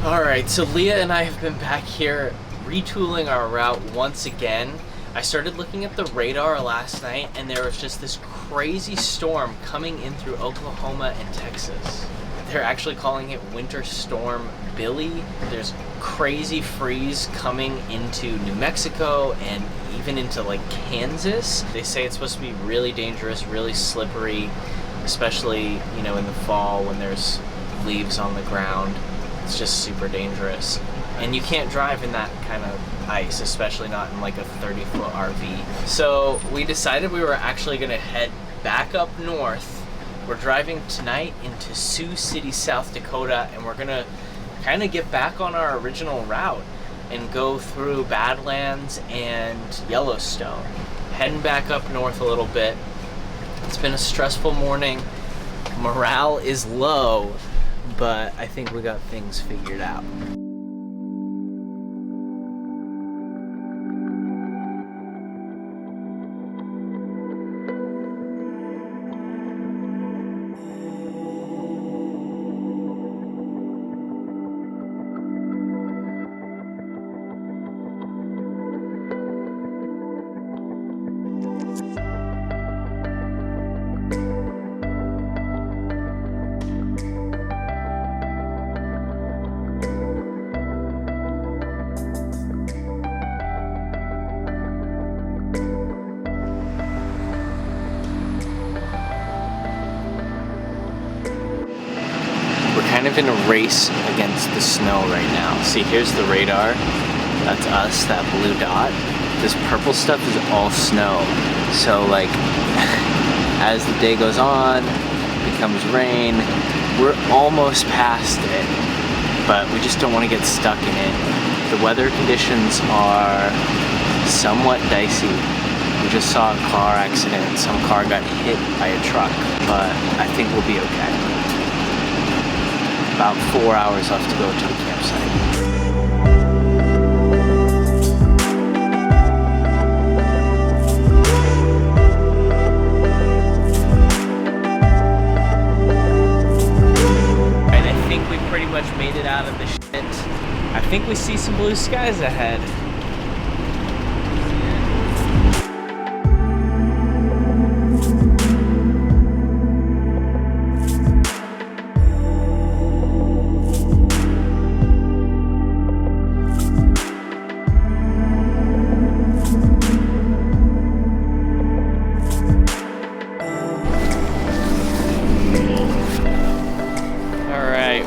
Alright, so Leah and I have been back here retooling our route once again. I started looking at the radar last night and there was just this crazy storm coming in through Oklahoma and Texas. They're actually calling it Winter Storm Billy. There's crazy freeze coming into New Mexico and even into like Kansas. They say it's supposed to be really dangerous, really slippery, especially, you know, in the fall when there's leaves on the ground. It's just super dangerous. And you can't drive in that kind of ice, especially not in like a 30-foot RV. So we decided we were actually gonna head back up north. We're driving tonight into Sioux City, South Dakota, and we're gonna kind of get back on our original route and go through Badlands and Yellowstone. Heading back up north a little bit. It's been a stressful morning. Morale is low, but I think we got things figured out. Kind of in a race against the snow right now. See, here's the radar. That's us, that blue dot. This purple stuff is all snow. So like, as the day goes on, it becomes rain. We're almost past it, but we just don't want to get stuck in it. The weather conditions are somewhat dicey. We just saw a car accident. Some car got hit by a truck, but I think we'll be okay. About 4 hours left to go to the campsite. And I think we pretty much made it out of the shit. I think we see some blue skies ahead.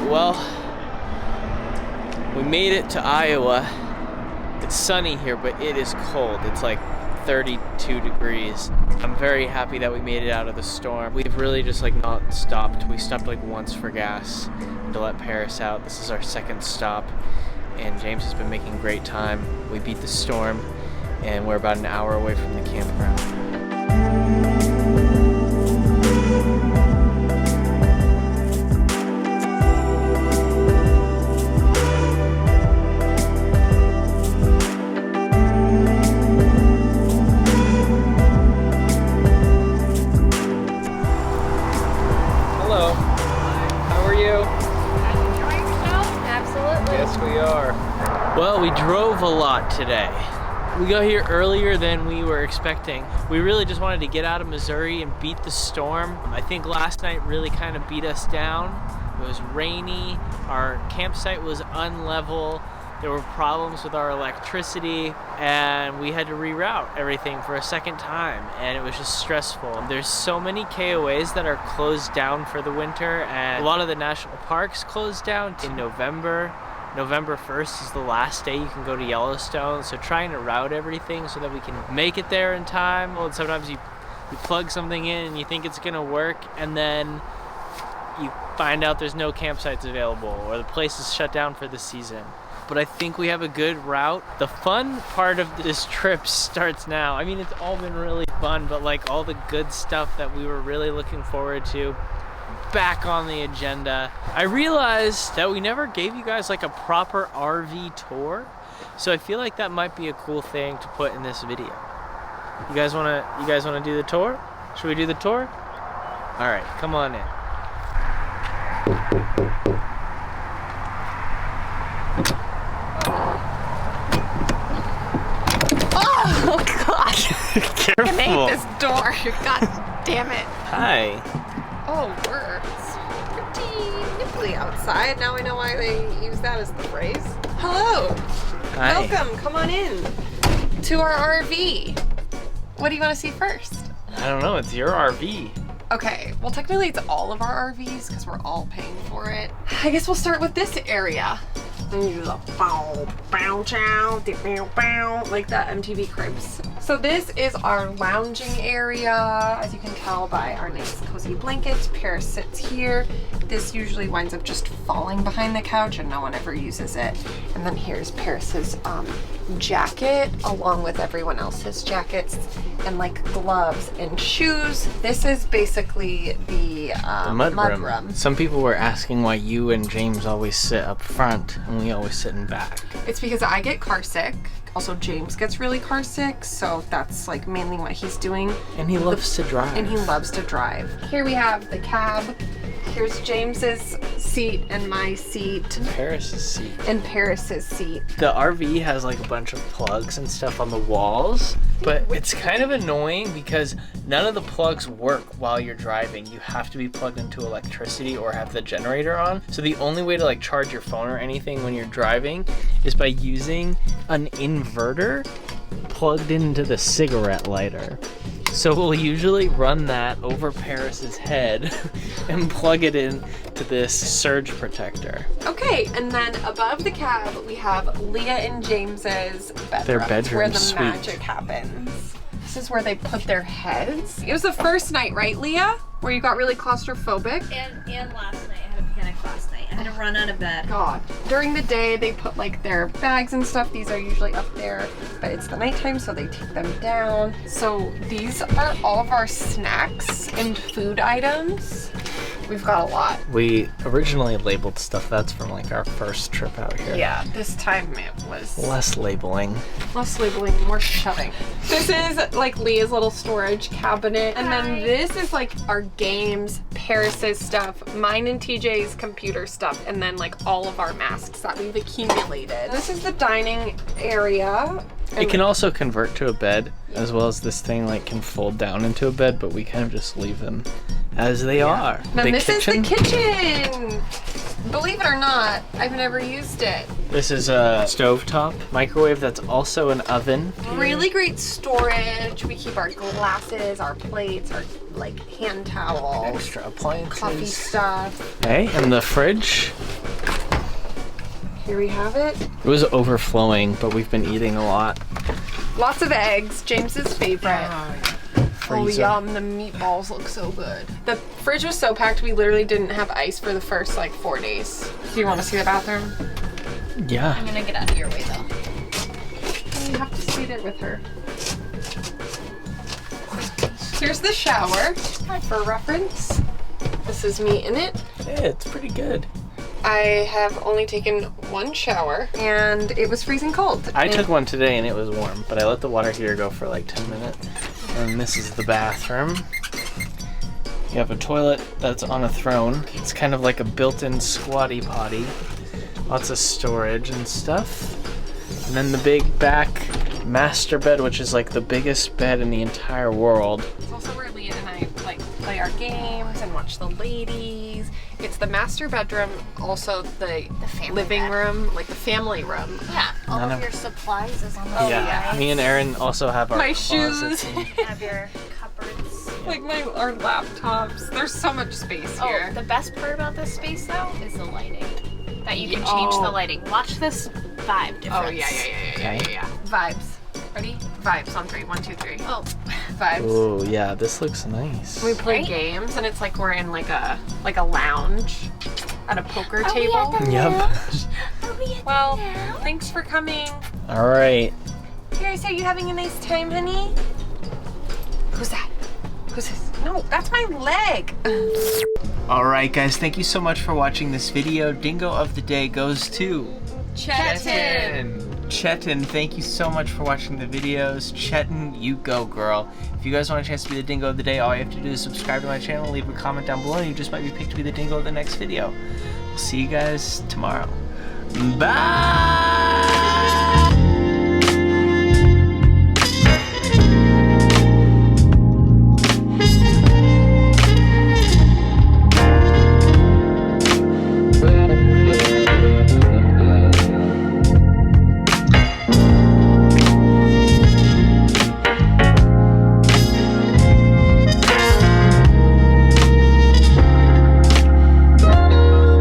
Well, we made it to Iowa. It's sunny here, but it is cold. It's like 32 degrees. I'm very happy that we made it out of the storm. We've really just like not stopped. We stopped like once for gas to let Paris out. This is our second stop, and James has been making great time. We beat the storm, and we're about an hour away from the campground. Well, we drove a lot today. We got here earlier than we were expecting. We really just wanted to get out of Missouri and beat the storm. I think last night really kind of beat us down. It was rainy, our campsite was unlevel, there were problems with our electricity, and we had to reroute everything for a second time, and it was just stressful. There's so many KOAs that are closed down for the winter, and a lot of the national parks closed down in November. November 1st is the last day you can go to Yellowstone, so trying to route everything so that we can make it there in time. Well, sometimes you plug something in and you think it's gonna work, and then you find out there's no campsites available or the place is shut down for the season. But I think we have a good route. The fun part of this trip starts now. I mean, it's all been really fun, but like all the good stuff that we were really looking forward to back on the agenda. I realized that we never gave you guys like a proper RV tour, so I feel like that might be a cool thing to put in this video. You guys wanna do the tour? Should we do the tour? All right, come on in. Careful. I made this door. God damn it. Hi. Oh, words. Pretty nipply outside. Now I know why they use that as the phrase. Hello. Hi. Welcome. Come on in to our RV. What do you want to see first? I don't know. It's your RV. Okay, well technically it's all of our RVs because we're all paying for it. I guess we'll start with this area. And you do the bow, bow, chow, dip, bow, bow, like that MTV Cribs. So this is our lounging area. As you can tell by our nice cozy blankets, Paris sits here. This usually winds up just falling behind the couch and no one ever uses it. And then here's Paris's jacket along with everyone else's jackets and like gloves and shoes. This is basically the mud room. Some people were asking why you and James always sit up front and we always sit in back. It's because I get car sick. Also, James gets really car sick, so that's like mainly what he's doing. And he loves to drive. And he loves to drive. Here we have the cab. Here's James's seat and my seat. Paris's seat. And Paris's seat. The RV has like a bunch of plugs and stuff on the walls, but it's kind of annoying because none of the plugs work while you're driving. You have to be plugged into electricity or have the generator on. So the only way to like charge your phone or anything when you're driving is by using an inverter plugged into the cigarette lighter. So we'll usually run that over Paris's head and plug it in to this surge protector. Okay, and then above the cab, we have Leah and James's bedroom. Their bedroom where the suite. magic happens. This is where they put their heads. It was the first night, right, Leah? Where you got really claustrophobic? And last night. I had a panic last night. I had to run out of bed. God. During the day, they put like their bags and stuff. These are usually up there, but it's the nighttime, so they take them down. So these are all of our snacks and food items. We've got a lot. We originally labeled stuff that's from like our first trip out here. Yeah, this time it was Less labeling. less labeling, more shoving. This is like Leah's little storage cabinet. And then this is like our games, Paris's stuff, mine and TJ's computer stuff, and then like all of our masks that we've accumulated. This is the dining area. It can also convert to a bed, as well as this thing like can fold down into a bed, but we kind of just leave them as they are. And this is the kitchen. Believe it or not, I've never used it. This is a stovetop microwave that's also an oven. Really great storage. We keep our glasses, our plates, our like hand towels, Extra appliances. coffee stuff. Okay, and the fridge. Here we have it. It was overflowing, but we've been eating a lot. Lots of eggs, James's favorite. Oh Freezer. yum, the meatballs look so good. The fridge was so packed we literally didn't have ice for the first like 4 days. Do you want to see the bathroom? Yeah. I'm gonna get out of your way though. You have to see it with her. Here's the shower for reference. This is me in it. Yeah, it's pretty good. I have only taken one shower and it was freezing cold. I took one today and it was warm, but I let the water heater go for like 10 minutes. And this is the bathroom. You have a toilet that's on a throne. It's kind of like a built-in squatty potty. Lots of storage and stuff. And then the big back master bed, which is like the biggest bed in the entire world. It's also where Leah and I like play our games and watch the ladies. It's the master bedroom, also the family living bed. room, like the family room. Yeah, all None of of- your supplies is on the Yeah, side. me and Erin also have our My closets. shoes. You have your cupboards. Like our laptops. There's so much space here. Oh, the best part about this space though is the lighting. That you can Yeah. change Oh. the lighting. Watch this vibe difference. Oh yeah. Vibes. Ready? Vibes on 3. 1, 2, 3. Oh, Vibes. Oh yeah, this looks nice. We play Right? games and it's like we're in like a lounge at a poker Are we table. at the Yep. lounge? Are we at Well, the lounge? thanks for coming. All right. Paris, are you having a nice time, honey? Who's that? Who's this? No, that's my leg. Alright guys, thank you so much for watching this video. Dingo of the day goes to Chetan. Chetan, thank you so much for watching the videos. Chetan, you go girl. If you guys want a chance to be the dingo of the day, all you have to do is subscribe to my channel, leave a comment down below, and you just might be picked to be the dingo of the next video. We'll see you guys tomorrow. Bye!